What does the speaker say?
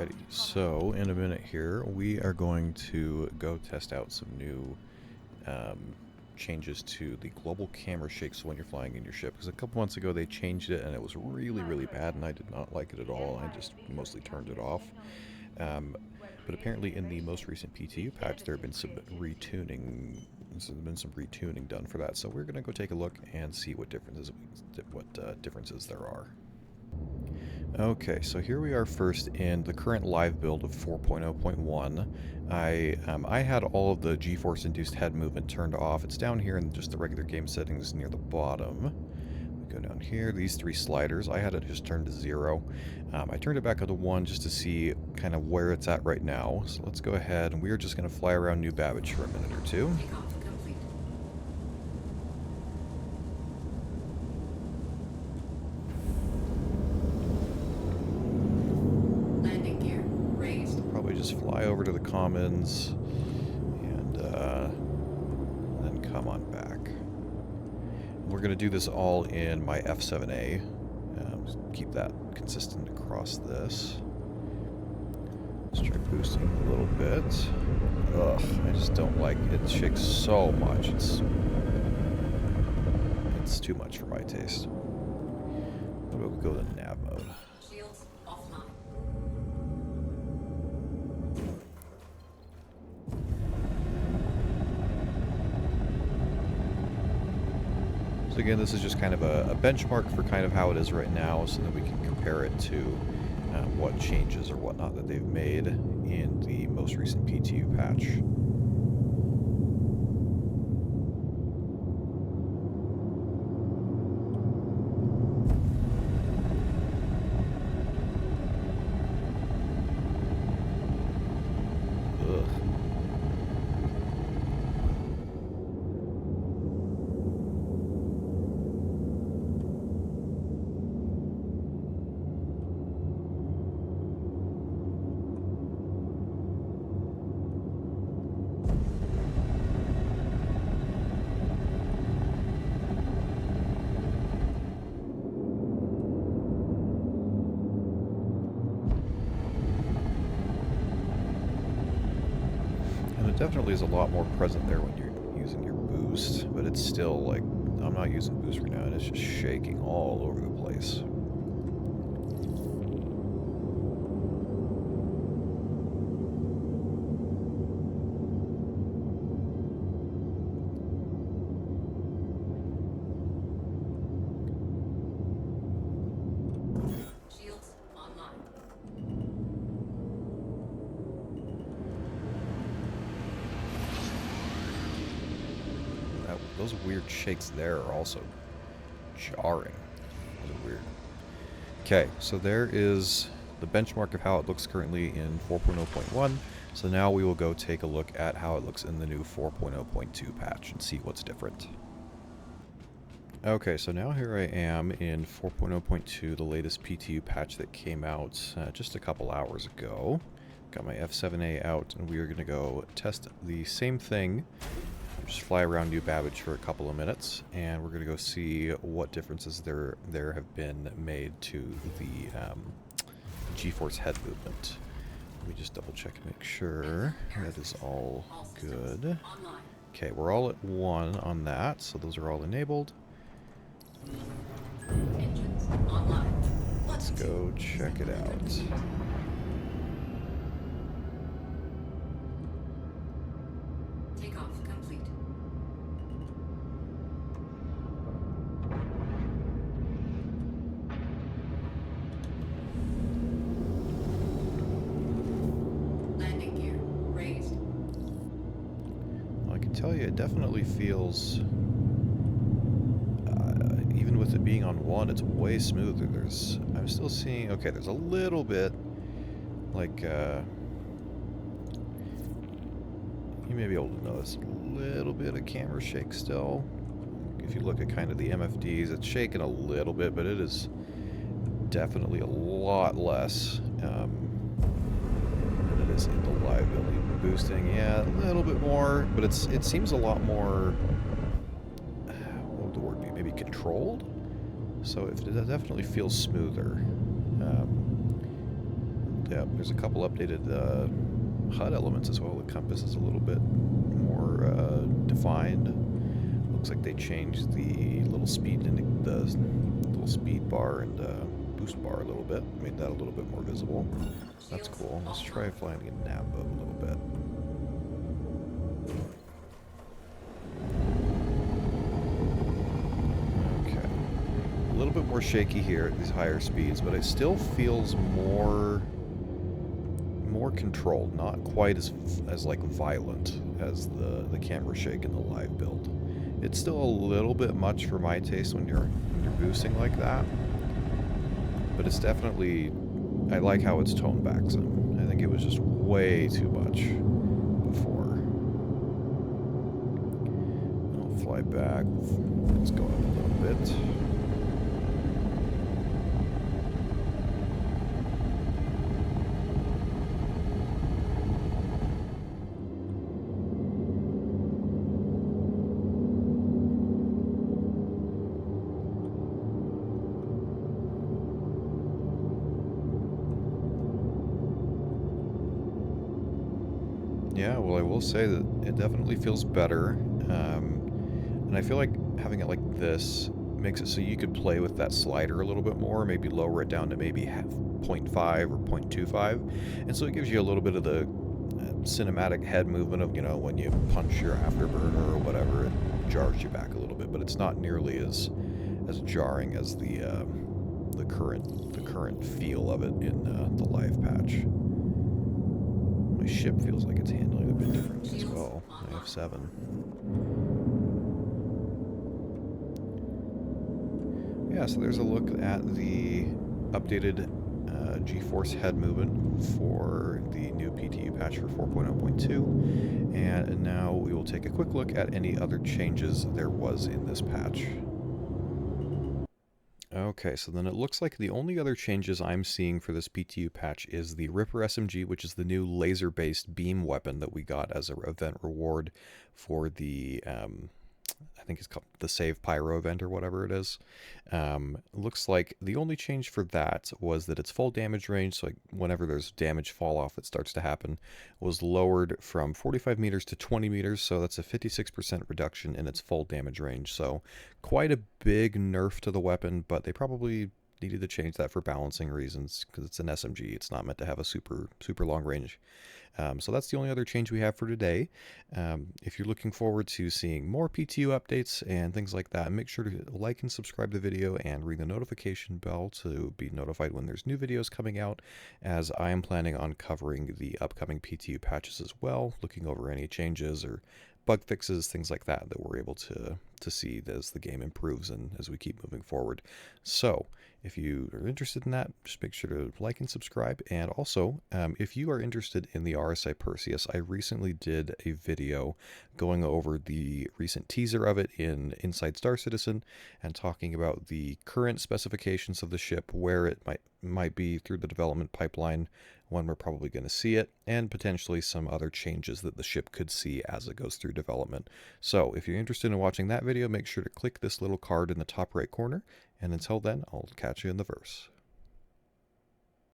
Alrighty, so in a minute here, we are going to go test out some new changes to the global camera shakes when you're flying in your ship. Because a couple months ago they changed it and it was really, really bad and I did not like it at all. I just mostly turned it off. But apparently in the most recent PTU patch there have been some retuning. Done for that. So we're going to go take a look and see what differences there are. Okay, so here we are first in the current live build of 4.0.1. I had all of the G-force induced head movement turned off. It's down here in just the regular game settings near the bottom. We go down here, these three sliders. I had it just turned to 0. I turned it back up to 1 just to see kind of where it's at right now. So let's go ahead and we're just going to fly around New Babbage for a minute or two. Just fly over to the commons and then come on back. We're going to do this all in my F7A. Keep that consistent across this. Let's try boosting a little bit. Ugh, I just don't like it. It shakes so much. It's too much for my taste. What about we go to nav mode? So again, this is just kind of a benchmark for kind of how it is right now so that we can compare it to what changes or whatnot that they've made in the most recent PTU patch. Definitely is a lot more present there when you're using your boost, but it's still like, I'm not using boost right now and it's just shaking all over the place. Those weird shakes there are also jarring. Those are weird. Okay, so there is the benchmark of how it looks currently in 4.0.1. So now we will go take a look at how it looks in the new 4.0.2 patch and see what's different. Okay, so now here I am in 4.0.2, the latest PTU patch that came out just a couple hours ago. Got my F7A out, and we are going to go test the same thing. Just fly around New Babbage for a couple of minutes, and we're going to go see what differences there have been made to the G-force head movement. Let me just double check and make sure that is all good. Okay, we're all at 1 on that, so those are all enabled. Let's go check it out. Tell you, it definitely feels, even with it being on 1, it's way smoother. I'm still seeing, okay, there's a little bit, like, you may be able to notice a little bit of camera shake still. If you look at kind of the MFDs, it's shaking a little bit, but it is definitely a lot less than it is in the live build. Boosting, yeah, a little bit more, but it seems a lot more, what would the word be, maybe controlled? So it definitely feels smoother. Yeah, there's a couple updated HUD elements as well. The compass is a little bit more defined. Looks like they changed the little speed bar and boost bar a little bit. Made that a little bit more visible. That's cool. Let's try flying in nav mode a little bit. Okay. A little bit more shaky here at these higher speeds, but it still feels more controlled, not quite as like violent as the camera shake in the live build. It's still a little bit much for my taste when you're boosting like that, but it's definitely, I like how it's toned back some. I think it was just way too much before. I'll fly back. Let's go up a little bit. Yeah, well, I will say that it definitely feels better, and I feel like having it like this makes it so you could play with that slider a little bit more, maybe lower it down to maybe 0.5 or 0.25, and so it gives you a little bit of the cinematic head movement of, you know, when you punch your afterburner or whatever, it jars you back a little bit, but it's not nearly as jarring as the current feel of it in the live patch. My ship feels like it's handling a bit different as well. I have 7. Yeah, so there's a look at the updated G-force head movement for the new PTU patch for 4.0.2. And now we will take a quick look at any other changes there was in this patch. Okay, so then it looks like the only other changes I'm seeing for this PTU patch is the Ripper SMG, which is the new laser-based beam weapon that we got as an event reward for the, I think it's called the Save Pyro event or whatever it is. Looks like the only change for that was that its full damage range, so like whenever there's damage fall off that starts to happen, was lowered from 45 meters to 20 meters, so that's a 56% reduction in its full damage range. So quite a big nerf to the weapon, but they probably needed to change that for balancing reasons because it's an SMG. It's not meant to have a super long range. So that's the only other change we have for today. If you're looking forward to seeing more PTU updates and things like that, make sure to like and subscribe to the video and ring the notification bell to be notified when there's new videos coming out, as I am planning on covering the upcoming PTU patches as well, looking over any changes or bug fixes, things like that we're able to see as the game improves and as we keep moving forward. So if you are interested in that, just make sure to like and subscribe. And also, if you are interested in the RSI Perseus, I recently did a video going over the recent teaser of it in Inside Star Citizen and talking about the current specifications of the ship, where it might be through the development pipeline, when we're probably going to see it, and potentially some other changes that the ship could see as it goes through development. So if you're interested in watching that video, make sure to click this little card in the top right corner, and until then, I'll catch you in the verse.